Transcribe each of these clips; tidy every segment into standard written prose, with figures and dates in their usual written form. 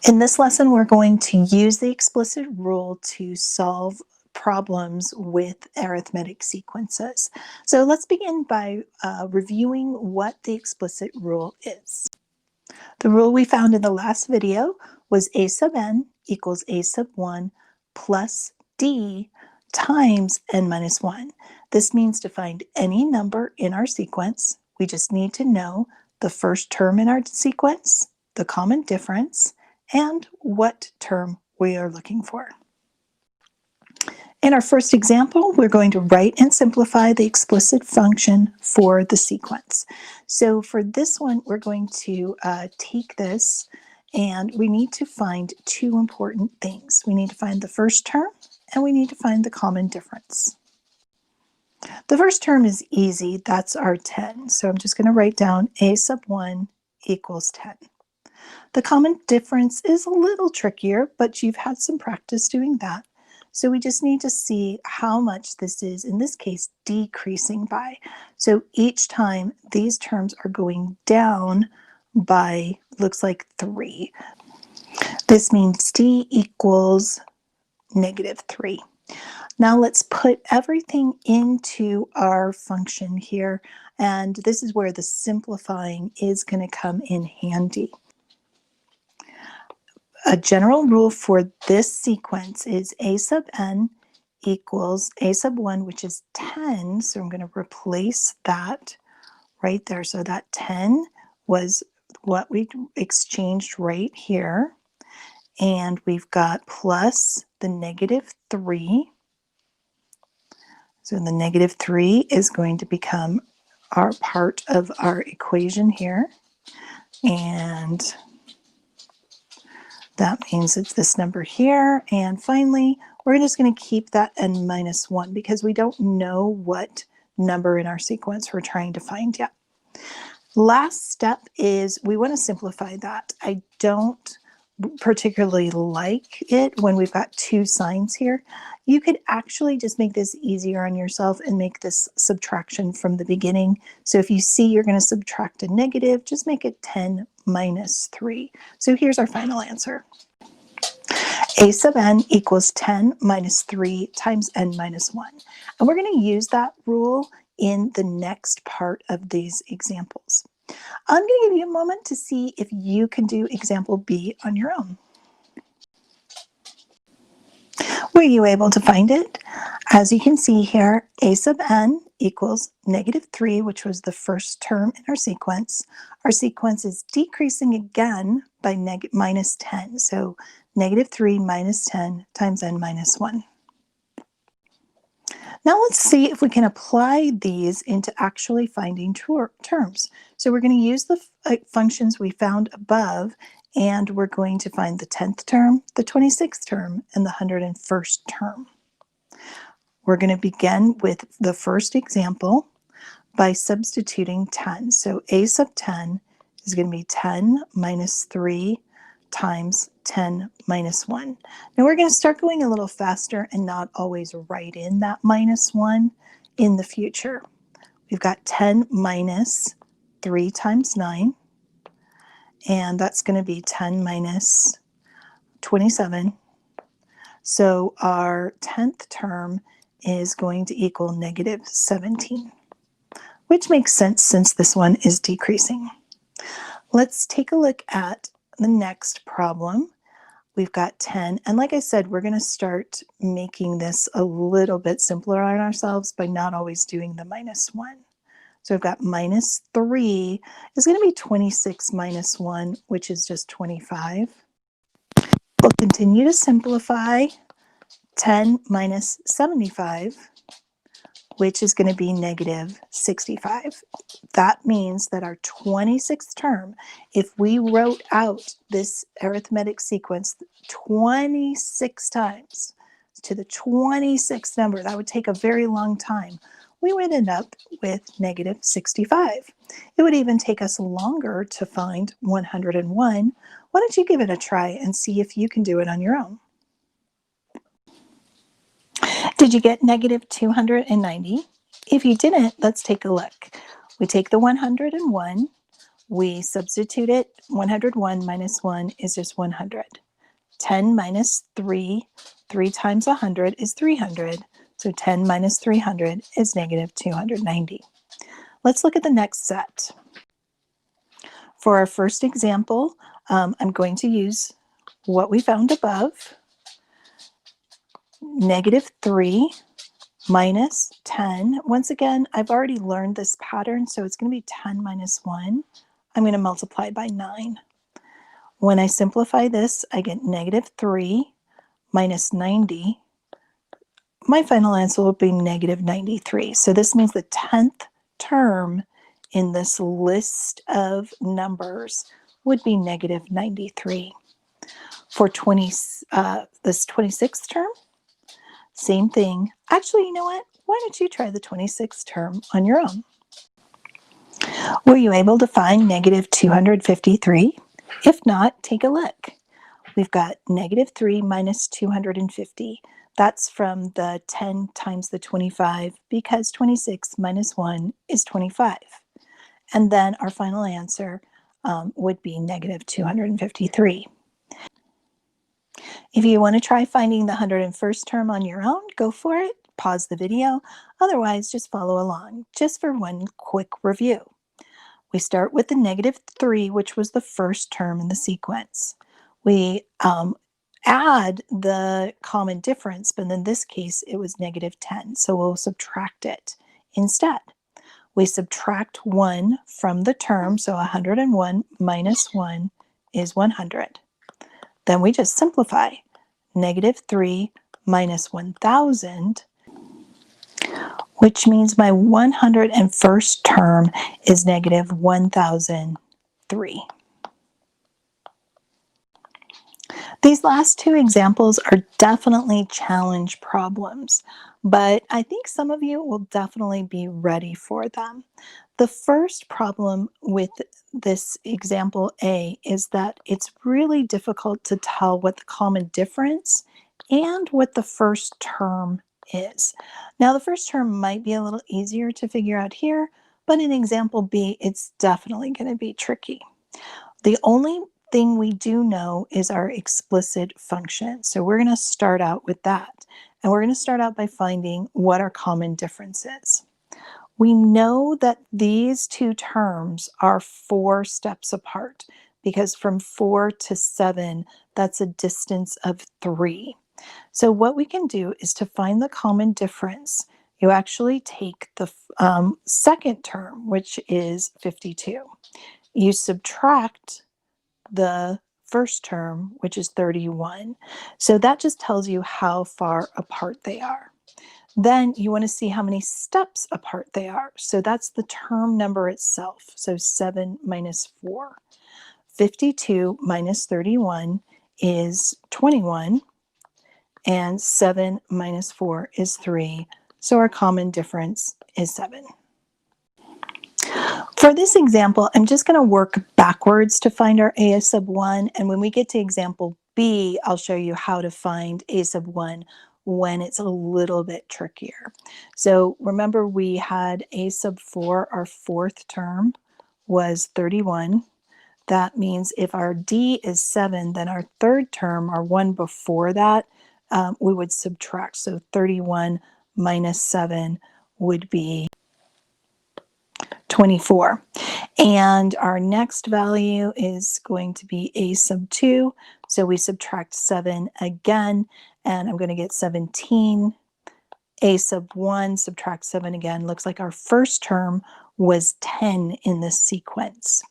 In this lesson, we're going to use the explicit rule to solve problems with arithmetic sequences. So let's begin by reviewing what the explicit rule is. The rule we found in the last video was a sub n equals a sub 1 plus d times n minus 1. This means to find any number in our sequence, we just need to know the first term in our sequence, the common difference, and what term we are looking for. In our first example, we're going to write and simplify the explicit function for the sequence. So for this one, we're going to take this and we need to find two important things. We need to find the first term and we need to find the common difference. The first term is easy, that's our 10. So I'm just going to write down a sub 1 equals 10. The common difference is a little trickier, but you've had some practice doing that. So we just need to see how much this is, in this case, decreasing by. So each time these terms are going down by, looks like 3. This means d equals negative 3. Now let's put everything into our function here, and this is where the simplifying is going to come in handy. A general rule for this sequence is a sub n equals a sub 1, which is 10. So I'm going to replace that right there. So that 10 was what we exchanged right here. And we've got plus the negative 3. So the negative 3 is going to become our part of our equation here. And that means it's this number here. And finally, we're just going to keep that n minus 1 because we don't know what number in our sequence we're trying to find yet. Last step is we want to simplify that. I don't particularly like it when we've got two signs here. You could actually just make this easier on yourself and make this subtraction from the beginning. So if you see you're going to subtract a negative, just make it 10 minus 3. So here's our final answer. A sub n equals 10 minus 3 times n minus 1. And we're going to use that rule in the next part of these examples. I'm going to give you a moment to see if you can do example B on your own. Were you able to find it? As you can see here, a sub n equals negative 3, which was the first term in our sequence. Our sequence is decreasing again by minus 10. So negative 3 minus 10 times n minus 1. Now let's see if we can apply these into actually finding terms. So we're going to use the functions we found above, and we're going to find the 10th term, the 26th term, and the 101st term. We're going to begin with the first example by substituting 10. So a sub 10 is going to be 10 minus 3 times 10 minus 1. Now we're going to start going a little faster and not always write in that minus 1 in the future. We've got 10 minus 3 times 9, and that's going to be 10 minus 27. So our 10th term is going to equal negative 17, which makes sense since this one is decreasing. Let's take a look at the next problem. We've got 10, and like I said, we're going to start making this a little bit simpler on ourselves by not always doing the minus 1. So we've got minus 3 is going to be 26 minus 1, which is just 25. We'll continue to simplify. 10 minus 75, which is going to be negative 65. That means that our 26th term, if we wrote out this arithmetic sequence 26 times to the 26th number, that would take a very long time. We would end up with negative 65. It would even take us longer to find 101. Why don't you give it a try and see if you can do it on your own? Did you get negative 290? If you didn't, let's take a look. We take the 101, We substitute it. 101 minus 1 is just 100. 10 minus 3, 3 times 100 is 300. So 10 minus 300 is negative 290. Let's look at the next set. For our first example, I'm going to use what we found above. Negative 3 minus 10. Once again, I've already learned this pattern, so it's going to be 10 minus 1. I'm going to multiply by 9. When I simplify this, I get negative 3 minus 90. My final answer will be negative 93. So this means the 10th term in this list of numbers would be negative 93. For this 26th term, same thing. Actually, you know what? Why don't you try the 26th term on your own? Were you able to find negative 253? If not, take a look. We've got negative 3 minus 250. That's from the 10 times the 25 because 26 minus 1 is 25. And then our final answer would be negative 253. If you want to try finding the 101st term on your own, go for it. Pause the video. Otherwise, just follow along. Just for one quick review. We start with the negative 3, which was the first term in the sequence. We add the common difference, but in this case, it was negative 10, so we'll subtract it instead. We subtract 1 from the term, so 101 minus 1 is 100. Then we just simplify. Negative 3 minus 1,000, which means my 101st term is negative 1,003. These last two examples are definitely challenge problems, but I think some of you will definitely be ready for them. The first problem with this example A is that it's really difficult to tell what the common difference and what the first term is. Now, the first term might be a little easier to figure out here, but in example B, it's definitely going to be tricky. The only thing we do know is our explicit function. So we're going to start out with that. And we're going to start out by finding what our common difference is. We know that these two terms are 4 steps apart because from 4 to 7, that's a distance of 3. So what we can do is to find the common difference, you actually take the second term, which is 52. You subtract the first term, which is 31. So that just tells you how far apart they are. Then you want to see how many steps apart they are. So that's the term number itself. So 7 minus 4. 52 minus 31 is 21. And 7 minus 4 is 3. So our common difference is 7. For this example, I'm just going to work backwards to find our a sub 1. And when we get to example B, I'll show you how to find a sub 1 when it's a little bit trickier. So remember we had a sub 4, our fourth term was 31. That means if our D is 7, then our third term, our one before that, we would subtract. So 31 minus 7 would be 24. And our next value is going to be a sub 2. So we subtract 7 again, and I'm going to get 17. A sub 1, subtract 7 again. Looks like our first term was 10 in this sequence.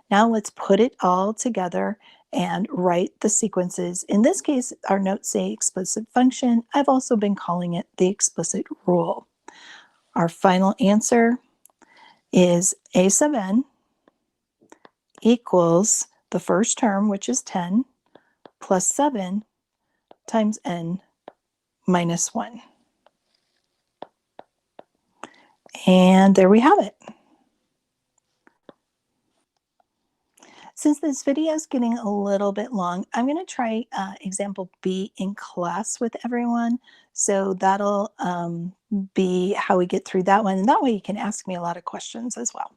Now let's put it all together and write the sequences. In this case, our notes say explicit function. I've also been calling it the explicit rule. Our final answer is a sub n equals the first term, which is 10, plus 7 times n minus 1. And there we have it. Since this video is getting a little bit long, I'm going to try example B in class with everyone. So that'll be how we get through that one. And that way you can ask me a lot of questions as well.